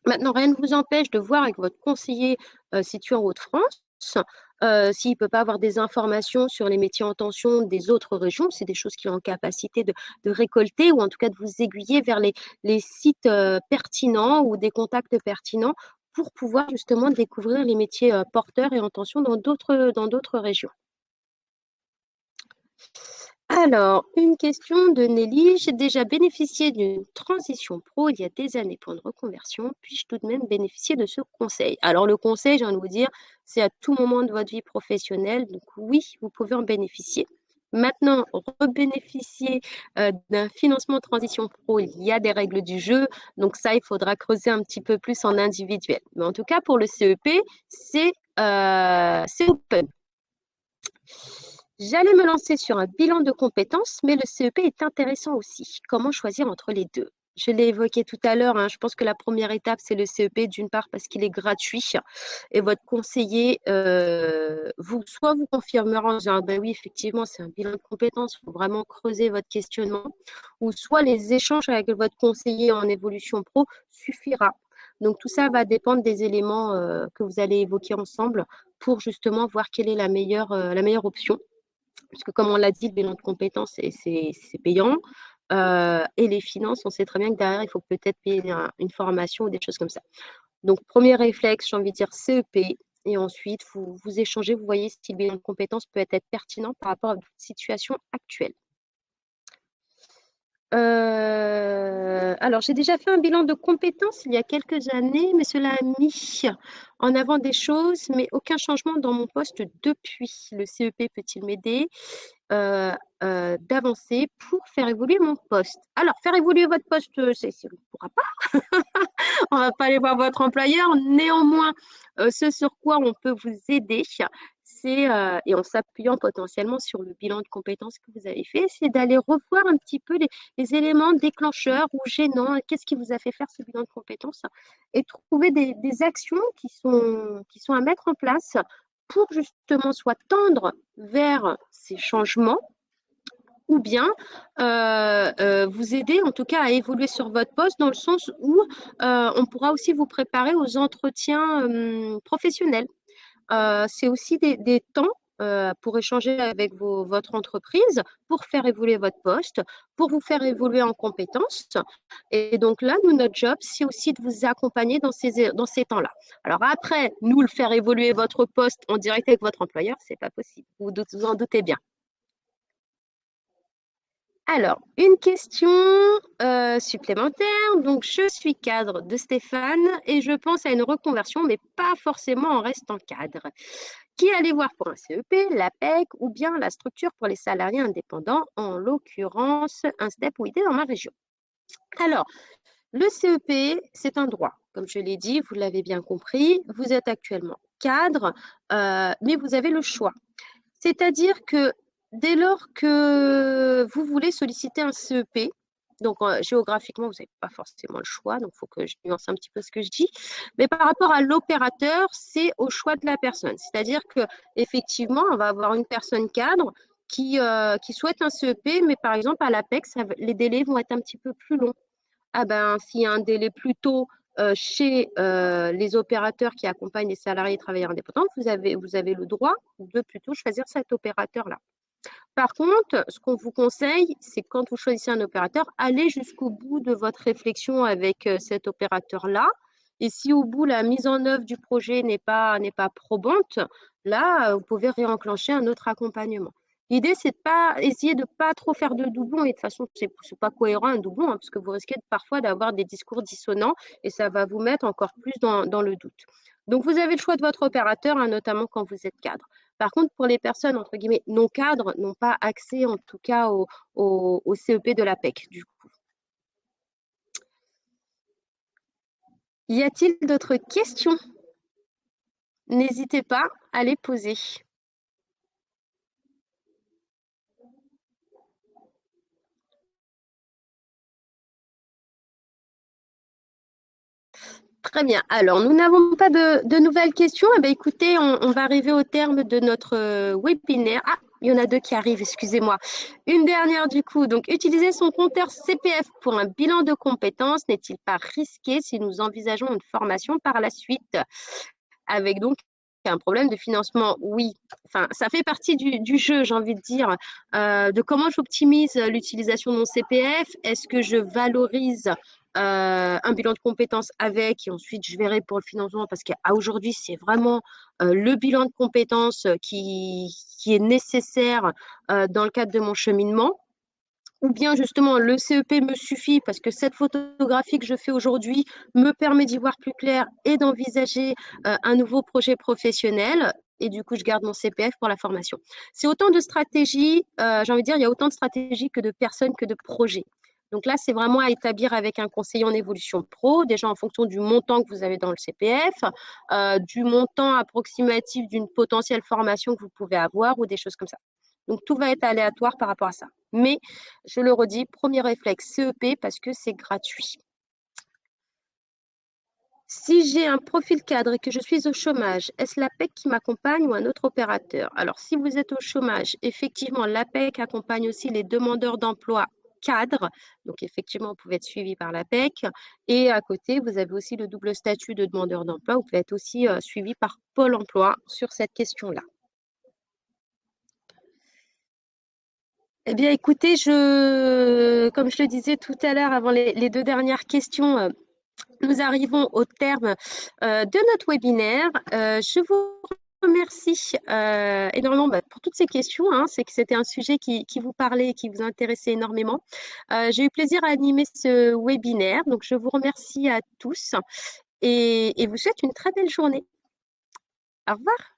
Maintenant, rien ne vous empêche de voir avec votre conseiller situé en Hauts-de-France s'il ne peut pas avoir des informations sur les métiers en tension des autres régions, c'est des choses qu'il est en capacité de récolter ou en tout cas de vous aiguiller vers les sites pertinents ou des contacts pertinents pour pouvoir justement découvrir les métiers porteurs et en tension dans d'autres régions. Alors, une question de Nelly. J'ai déjà bénéficié d'une transition pro il y a des années pour une reconversion. Puis-je tout de même bénéficier de ce conseil? Alors, le conseil, j'ai envie de vous dire, c'est à tout moment de votre vie professionnelle. Donc, oui, vous pouvez en bénéficier. Maintenant, rebénéficier d'un financement transition pro, il y a des règles du jeu. Donc, ça, il faudra creuser un petit peu plus en individuel. Mais en tout cas, pour le CEP, c'est open. J'allais me lancer sur un bilan de compétences, mais le CEP est intéressant aussi. Comment choisir entre les deux? Je l'ai évoqué tout à l'heure, hein, je pense que la première étape, c'est le CEP, d'une part parce qu'il est gratuit et votre conseiller, soit vous confirmera en disant, ah ben oui, effectivement, c'est un bilan de compétences, il faut vraiment creuser votre questionnement, ou soit les échanges avec votre conseiller en évolution pro suffira. Donc tout ça va dépendre des éléments que vous allez évoquer ensemble pour justement voir quelle est la meilleure option. Parce que comme on l'a dit, le bilan de compétences, c'est payant. Et les finances, on sait très bien que derrière, il faut peut-être payer une formation ou des choses comme ça. Donc, premier réflexe, j'ai envie de dire CEP. Et ensuite, vous échangez, vous voyez si le bilan de compétences peut être pertinent par rapport à votre situation actuelle. Alors, j'ai déjà fait un bilan de compétences il y a quelques années, mais cela a mis en avant des choses, mais aucun changement dans mon poste depuis. Le CEP peut-il m'aider d'avancer pour faire évoluer mon poste? Alors, faire évoluer votre poste, on ne pourra pas. On ne va pas aller voir votre employeur. Néanmoins, ce sur quoi on peut vous aider, et en s'appuyant potentiellement sur le bilan de compétences que vous avez fait, c'est d'aller revoir un petit peu les éléments déclencheurs ou gênants. Qu'est-ce qui vous a fait faire ce bilan de compétences et trouver des actions qui sont à mettre en place pour justement soit tendre vers ces changements ou bien vous aider en tout cas à évoluer sur votre poste dans le sens où on pourra aussi vous préparer aux entretiens professionnels. C'est aussi des temps pour échanger avec votre entreprise, pour faire évoluer votre poste, pour vous faire évoluer en compétences. Et donc là, nous, notre job, c'est aussi de vous accompagner dans ces temps-là. Alors après, nous, le faire évoluer votre poste en direct avec votre employeur, c'est pas possible. Vous en doutez bien. Alors, une question supplémentaire. Donc, je suis cadre de Stéphane et je pense à une reconversion, mais pas forcément en restant cadre. Qui allait voir pour un CEP, l'APEC ou bien la structure pour les salariés indépendants, en l'occurrence un STEP ou ID dans ma région. Alors, le CEP, c'est un droit. Comme je l'ai dit, vous l'avez bien compris, vous êtes actuellement cadre, mais vous avez le choix. C'est-à-dire que dès lors que vous voulez solliciter un CEP, donc géographiquement, vous n'avez pas forcément le choix, donc il faut que je nuance un petit peu ce que je dis. Mais par rapport à l'opérateur, c'est au choix de la personne. C'est-à-dire que effectivement, on va avoir une personne cadre qui souhaite un CEP, mais par exemple à l'APEC, les délais vont être un petit peu plus longs. Ah ben, s'il y a un délai plus tôt chez les opérateurs qui accompagnent les salariés et travailleurs indépendants, vous avez le droit de plutôt choisir cet opérateur-là. Par contre, ce qu'on vous conseille, c'est quand vous choisissez un opérateur, allez jusqu'au bout de votre réflexion avec cet opérateur-là. Et si au bout, la mise en œuvre du projet n'est pas probante, là, vous pouvez réenclencher un autre accompagnement. L'idée, c'est de pas essayer de pas trop faire de doublons. Et de toute façon, c'est pas cohérent un doublon, hein, parce que vous risquez parfois d'avoir des discours dissonants et ça va vous mettre encore plus dans le doute. Donc, vous avez le choix de votre opérateur, hein, notamment quand vous êtes cadre. Par contre, pour les personnes, entre guillemets, non cadres, n'ont pas accès en tout cas au CEP de l'APEC, du coup. Y a-t-il d'autres questions? N'hésitez pas à les poser. Très bien. Alors, nous n'avons pas de nouvelles questions. Eh bien, écoutez, on va arriver au terme de notre webinaire. Ah, il y en a deux qui arrivent, excusez-moi. Une dernière du coup. Donc, utiliser son compteur CPF pour un bilan de compétences n'est-il pas risqué si nous envisageons une formation par la suite avec donc qu'il y a un problème de financement, oui. Enfin, ça fait partie du jeu, j'ai envie de dire, de comment j'optimise l'utilisation de mon CPF. Est-ce que je valorise un bilan de compétences avec, et ensuite je verrai pour le financement, parce qu'à aujourd'hui, c'est vraiment le bilan de compétences qui est nécessaire dans le cadre de mon cheminement. Ou bien justement le CEP me suffit parce que cette photographie que je fais aujourd'hui me permet d'y voir plus clair et d'envisager un nouveau projet professionnel. Et du coup, je garde mon CPF pour la formation. C'est autant de stratégies, j'ai envie de dire, il y a autant de stratégies que de personnes, que de projets. Donc là, c'est vraiment à établir avec un conseiller en évolution pro, déjà en fonction du montant que vous avez dans le CPF, du montant approximatif d'une potentielle formation que vous pouvez avoir ou des choses comme ça. Donc tout va être aléatoire par rapport à ça. Mais je le redis, premier réflexe, CEP parce que c'est gratuit. Si j'ai un profil cadre et que je suis au chômage, est-ce l'APEC qui m'accompagne ou un autre opérateur? Alors, si vous êtes au chômage, effectivement, l'APEC accompagne aussi les demandeurs d'emploi cadres. Donc, effectivement, vous pouvez être suivi par l'APEC. Et à côté, vous avez aussi le double statut de demandeur d'emploi. Vous pouvez être aussi suivi par Pôle emploi sur cette question-là. Eh bien, écoutez, comme je le disais tout à l'heure, avant les deux dernières questions, nous arrivons au terme de notre webinaire. Je vous remercie énormément pour toutes ces questions. Hein. C'est que c'était un sujet qui vous parlait et qui vous intéressait énormément. J'ai eu plaisir à animer ce webinaire. Donc, je vous remercie à tous et vous souhaite une très belle journée. Au revoir.